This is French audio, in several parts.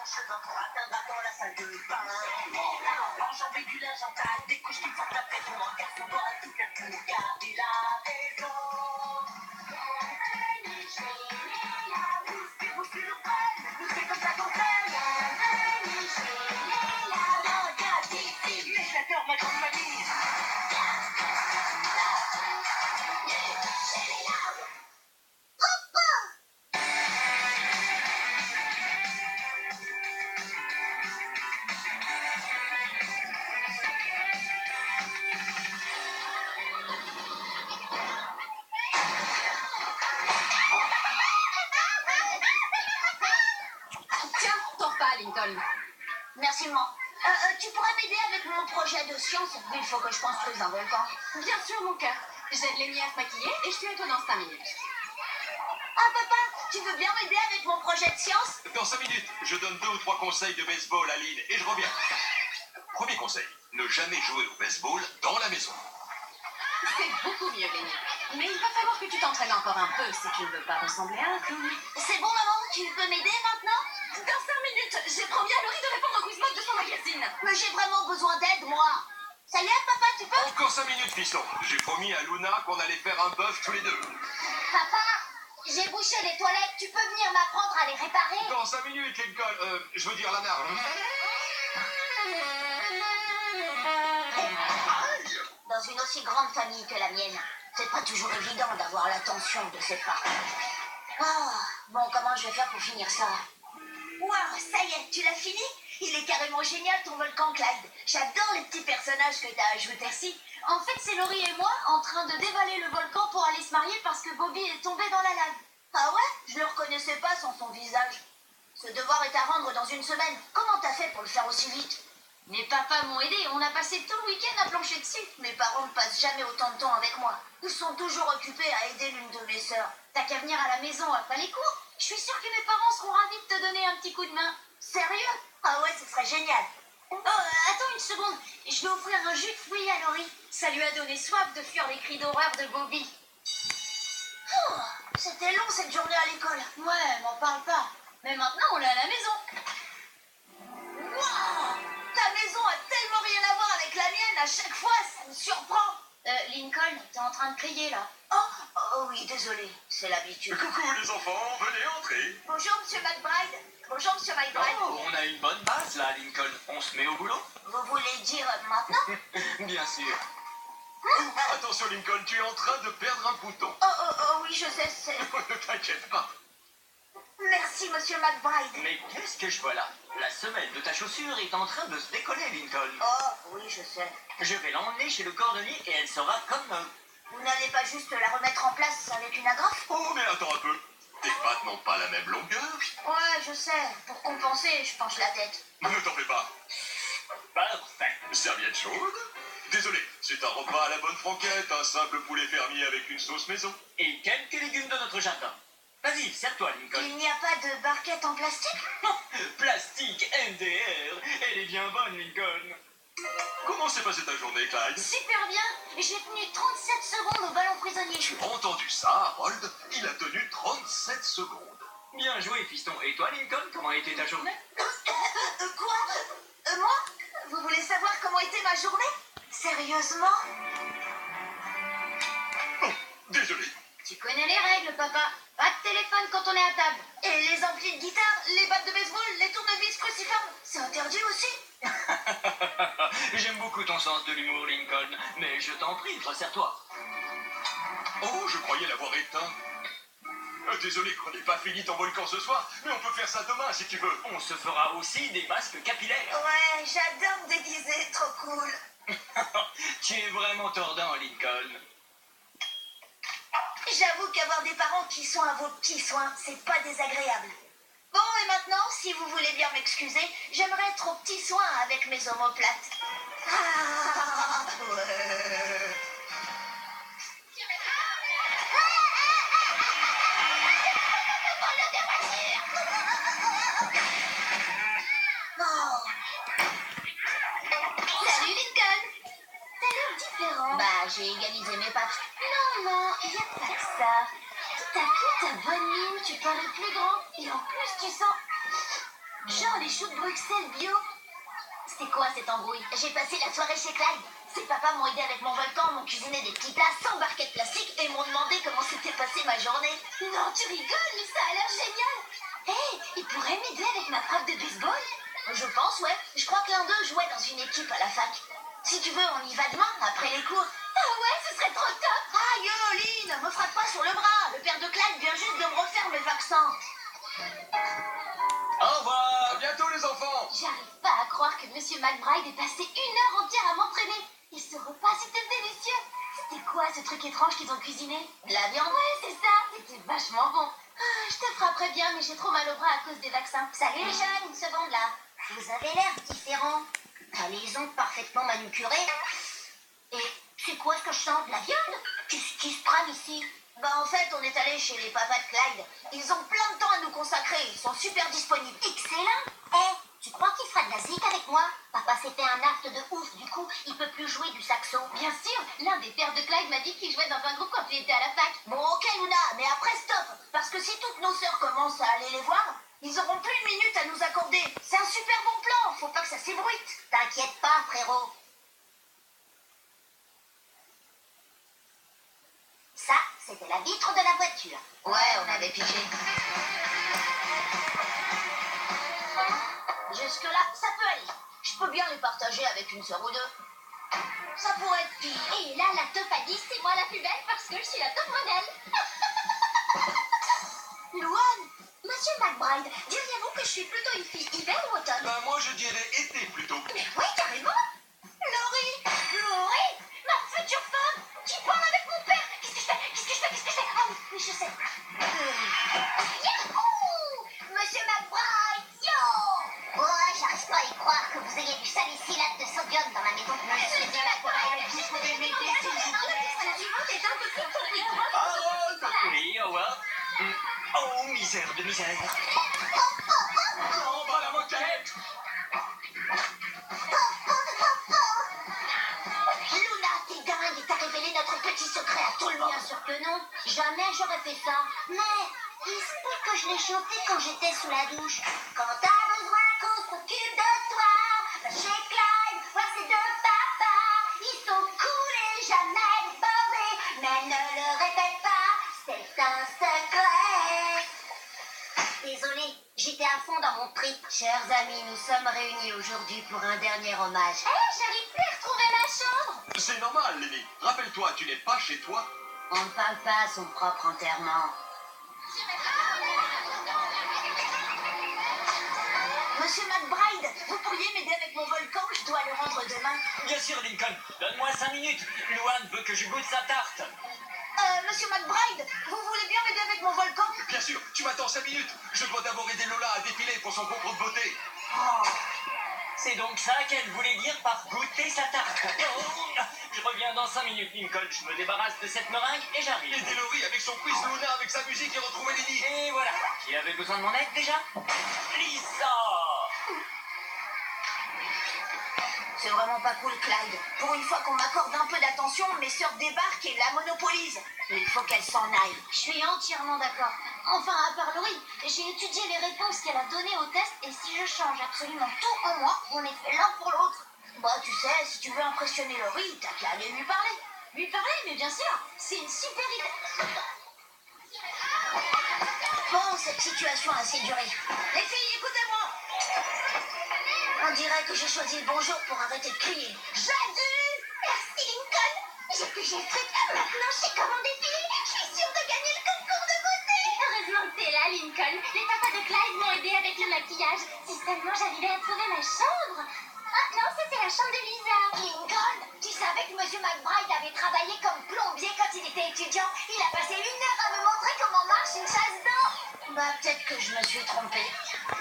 chemin pour atteindre à temps la salle de bain. Enjamber du linge en taille, des couches qui portent après pour un garçon doit tout faire pour garder la raison. C'est comme ça qu'on fait. Mais j'adore ma grande famille. Tiens, t'en pas, Lincoln. Merci, maman. Tu pourrais m'aider avec mon projet de science? Il faut que je construise un volcan. Bien sûr, mon cœur. J'aide Lénie à se maquiller et je suis à toi dans 5 minutes. Ah, papa, tu veux bien m'aider avec mon projet de science? Dans 5 minutes, je donne 2 ou 3 conseils de baseball à Lynn et je reviens. Premier conseil, ne jamais jouer au baseball dans la maison. C'est beaucoup mieux, Lénie. Mais il va falloir que tu t'entraînes encore un peu si tu ne veux pas ressembler à un clown. C'est bon, maman, tu peux m'aider maintenant? Dans 5 minutes, j'ai promis à Laurie de répondre au quiz mode de son magazine. Mais j'ai vraiment besoin d'aide, moi. Ça y est, papa, tu peux? Encore 5 minutes, fiston. J'ai promis à Luna qu'on allait faire un bœuf tous les deux. Papa, j'ai bouché les toilettes. Tu peux venir m'apprendre à les réparer? Dans 5 minutes, Lincoln. Je veux dire la mère. Dans une aussi grande famille que la mienne, c'est pas toujours évident d'avoir l'attention de ses parents. Ah, bon, comment je vais faire pour finir ça? Waouh, ça y est, tu l'as fini? Il est carrément génial ton volcan, Clyde. J'adore les petits personnages que t'as ajoutés. Merci. En fait, c'est Laurie et moi en train de dévaler le volcan pour aller se marier parce que Bobby est tombé dans la lave. Ah ouais? Je le reconnaissais pas sans son visage. Ce devoir est à rendre dans une semaine. Comment t'as fait pour le faire aussi vite? Mes papas m'ont aidé. On a passé tout le week-end à plancher dessus. Mes parents ne passent jamais autant de temps avec moi. Ils sont toujours occupés à aider l'une de mes sœurs. T'as qu'à venir à la maison après les cours. Je suis sûre que mes parents seront ravis de te donner un petit coup de main. Sérieux? Ah ouais, ce serait génial. Oh, attends une seconde. Je vais offrir un jus de fruits à Laurie. Ça lui a donné soif de fuir les cris d'horreur de Bobby. Oh, c'était long cette journée à l'école. Ouais, m'en parle pas. Mais maintenant, on est à la maison. Wow! Ta maison a tellement rien à voir avec la mienne. À chaque fois, ça me surprend. Lincoln, t'es en train de crier là. Oh oui, désolé, c'est l'habitude. Coucou les enfants, venez entrer. Bonjour, monsieur McBride. Bonjour, monsieur McBride. Oh, on a une bonne base là, Lincoln. On se met au boulot? Vous voulez dire maintenant? Bien sûr. Attention Lincoln, tu es en train de perdre un bouton. Oh oui, je sais, c'est... Ne t'inquiète pas. Merci, monsieur McBride. Mais qu'est-ce que je vois là? La semelle de ta chaussure est en train de se décoller, Lincoln. Oh, oui, je sais. Je vais l'emmener chez le cordonnier et elle sera comme neuve. Vous n'allez pas juste la remettre en place avec une agrafe? Oh mais attends un peu. Tes pattes n'ont pas la même longueur. Ouais, je sais. Pour compenser, je penche la tête. Ne t'en fais pas. Parfait. Serviette chaude. Désolé, c'est un repas à la bonne franquette, un simple poulet fermier avec une sauce maison. Et quelques légumes de notre jardin. Vas-y, serre-toi, Lincoln. Il n'y a pas de barquette en plastique? Plastique MDR. Elle est bien bonne, Lincoln. Comment s'est passée ta journée, Clyde? Super bien. J'ai tenu 37 secondes au ballon prisonnier. Tu as entendu ça, Harold? Il a tenu 37 secondes. Bien joué, fiston. Et toi, Lincoln, comment a été ta journée? Quoi? Moi? Vous voulez savoir comment était ma journée? Sérieusement? Oh, désolé. Tu connais les règles, papa. Pas de téléphone quand on est à table. Et les amplis de guitare, les battes de baseball, les tournevis cruciformes, c'est interdit aussi? J'aime beaucoup ton sens de l'humour, Lincoln. Mais je t'en prie, resserre-toi. Oh, je croyais l'avoir éteint. Désolé qu'on n'ait pas fini ton volcan ce soir, mais on peut faire ça demain si tu veux. On se fera aussi des masques capillaires. Ouais, j'adore me déguiser, trop cool. Tu es vraiment tordant, Lincoln. J'avoue qu'avoir des parents qui sont à vos petits soins, c'est pas désagréable. Bon, et maintenant, si vous voulez bien m'excuser, j'aimerais être aux petits soins avec mes omoplates. Ah, ouais. Oh. Salut, Lincoln. T'as l'air différent. Bah, j'ai égalisé mes pattes. Non, il n'y a pas que ça. Tout à coup, ta bonne mine, tu parais plus grand. Et en plus, tu sens... Genre les choux de Bruxelles bio. C'est quoi cette embrouille? J'ai passé la soirée chez Clyde. Ses papas m'ont aidé avec mon volcan, m'ont cuisiné des petits plats sans barquette plastique et m'ont demandé comment s'était passée ma journée. Non, tu rigoles, mais ça a l'air génial. Hé, il pourrait m'aider avec ma frappe de baseball? Je pense, ouais. Je crois que l'un d'eux jouait dans une équipe à la fac. Si tu veux, on y va demain, après les cours. Ah ouais, ce serait trop top. Aïe, Lynn, me frappe pas sur le bras. Le père de Clyde vient juste de me refaire mes vaccins. Au revoir. À bientôt, les enfants. J'arrive pas à croire que Monsieur McBride ait passé 1 heure entière à m'entraîner. Et ce repas, c'était délicieux. C'était quoi ce truc étrange qu'ils ont cuisiné? De la viande? Ouais, c'est ça. C'était vachement bon. Ah, je te frapperais bien, mais j'ai trop mal au bras à cause des vaccins. Salut les jeunes, une seconde là. Vous avez l'air différent. T'as les ongles parfaitement manucurés. Et c'est quoi ce que je sens? De la viande? Qu'est-ce qui se trame ici? Bah en fait, on est allé chez les papas de Clyde. Ils ont plein de temps à nous consacrer. Ils sont super disponibles. Excellent. Tu crois qu'il fera de la zik avec moi? Papa s'est fait un acte de ouf, du coup, il peut plus jouer du saxo. Bien sûr, l'un des pères de Clyde m'a dit qu'il jouait dans un groupe quand il était à la fac. Bon, ok Luna, mais après stop. Parce que si toutes nos sœurs commencent à aller les voir, ils auront plus une minute à nous accorder. C'est un super bon plan, faut pas que ça s'ébruite. T'inquiète pas, frérot. Ça, c'était la vitre de la voiture. Ouais, on avait pigé. Jusque-là, ça peut aller. Je peux bien les partager avec une sœur ou deux. Ça pourrait être pire. Et là, la top a dit, c'est moi la plus belle parce que je suis la top modèle. Luan, Monsieur McBride, diriez-vous que je suis plutôt une fille hiver ou automne? Ben, moi, je dirais été plutôt. Mais oui, carrément. Laurie, ma future femme, qui parle avec mon père. Qu'est-ce que je fais? Ah oui, je sais. Yahoo! Monsieur McBride, yo! Ouais, j'arrive pas à y croire que vous ayez du salicylate de sodium dans la maison. Monsieur McBride, vous pouvez m'aider s'il vous plaît. La suivante est un peu plus compliquée. Harold. Oui, Howard. Oh, misère de misère. On va la moquette. Luna, t'es dingue, t'as révélé notre petit secret à tout le monde. Bien sûr que non. Jamais j'aurais fait ça. Mais il se peut que je l'ai chanté quand j'étais sous la douche. Quand t'as besoin qu'on s'occupe de toi, va chez Clyde, voir ses deux papas. Ils sont cool et jamais débordés, mais ne le répète pas, c'est un secret. Désolée, j'étais à fond dans mon trip. Chers amis, nous sommes réunis aujourd'hui pour un dernier hommage. J'arrive plus à retrouver ma chambre. C'est normal, Lenny. Rappelle-toi, tu n'es pas chez toi. On ne parle pas à son propre enterrement. Monsieur McBride, vous pourriez m'aider avec mon volcan? Je dois le rendre demain. Bien sûr, Lincoln. Donne-moi 5 minutes. Luan veut que je goûte sa tarte. Monsieur McBride, vous voulez bien m'aider avec mon volcan? Bien sûr, tu m'attends 5 minutes. Je dois d'abord aider Lola à défiler pour son concours de beauté. C'est donc ça qu'elle voulait dire par goûter sa tarte. Oh, je reviens dans 5 minutes, Lincoln. Je me débarrasse de cette meringue et j'arrive. Aider Laurie avec son quiz, Luna avec sa musique et retrouver Lenny. Et voilà. Qui avait besoin de mon aide déjà? Lisa! C'est vraiment pas cool, Clyde. Pour une fois qu'on m'accorde un peu d'attention, mes sœurs débarquent et la monopolisent. Il faut qu'elles s'en aillent. Je suis entièrement d'accord. Enfin, à part Laurie, j'ai étudié les réponses qu'elle a données au test et si je change absolument tout en moi, on est fait l'un pour l'autre. Bah, tu sais, si tu veux impressionner Laurie, t'as qu'à aller lui parler. Lui parler, mais bien sûr, c'est une super idée. Bon, cette situation a assez duré. Les filles, écoutez-moi. On dirait que j'ai choisi le bon jour pour arrêter de crier. J'adore! Merci, Lincoln. J'ai pigé le truc. Maintenant, je sais comment défiler. Je suis sûre de gagner le concours de beauté. Heureusement que t'es là, Lincoln. Les papas de Clyde m'ont aidé avec le maquillage. Si seulement j'arrivais à trouver ma chambre. Ah non, c'était la chambre de Lisa. Lincoln, tu savais que Monsieur McBride avait travaillé comme plombier quand il était étudiant? Il a passé 1 heure à me montrer comment marche une chasse d'eau. Bah, peut-être que je me suis trompée.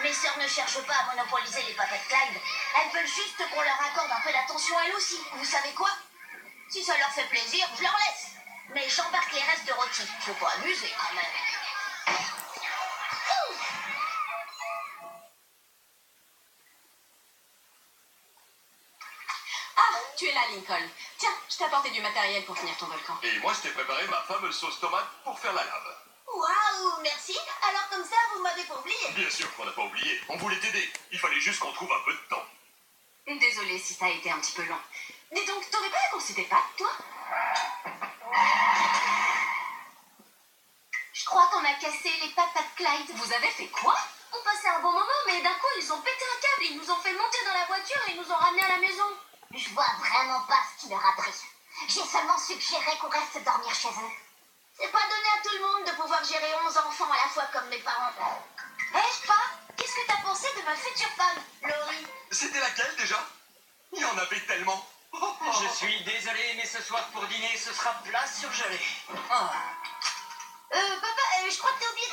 Mes sœurs ne cherchent pas à monopoliser les papas de Clyde. Elles veulent juste qu'on leur accorde un peu d'attention elles aussi. Vous savez quoi? Si ça leur fait plaisir, je leur laisse. Mais j'embarque les restes de rôti. Faut pas abuser quand même. Ah, tu es là, Lincoln. Tiens, je t'ai apporté du matériel pour finir ton volcan. Et moi, je t'ai préparé ma fameuse sauce tomate pour faire la lave. Waouh, merci. Alors comme ça, vous m'avez pas oublié. Bien sûr qu'on n'a pas oublié. On voulait t'aider. Il fallait juste qu'on trouve un peu de temps. Désolée si ça a été un petit peu long. Dis donc, t'aurais pas conçu des pâtes, toi? Je crois qu'on a cassé les pattes à Clyde. Vous avez fait quoi? On passait un bon moment, mais d'un coup, ils ont pété un câble. Ils nous ont fait monter dans la voiture et ils nous ont ramenés à la maison. Je vois vraiment pas ce qui leur a pris. J'ai seulement suggéré qu'on reste dormir chez eux. C'est pas donné à tout le monde de pouvoir gérer 11 enfants à la fois comme mes parents. Hé, Pa, qu'est-ce que t'as pensé de ma future femme, Laurie? C'était laquelle déjà? Il y en avait tellement. Je suis désolé, mais ce soir pour dîner, ce sera plat surgelé. Ah. Papa, je crois que t'es oublié.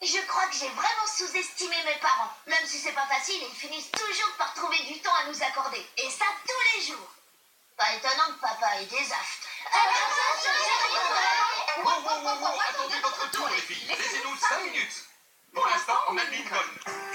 Je crois que j'ai vraiment sous-estimé mes parents. Même si c'est pas facile, ils finissent toujours par trouver du temps à nous accorder. Et ça tous les jours. Pas étonnant que papa ait des aftes. Attendez votre tour, les filles. Laissez-nous 5 minutes. Pour l'instant, on a Lincoln.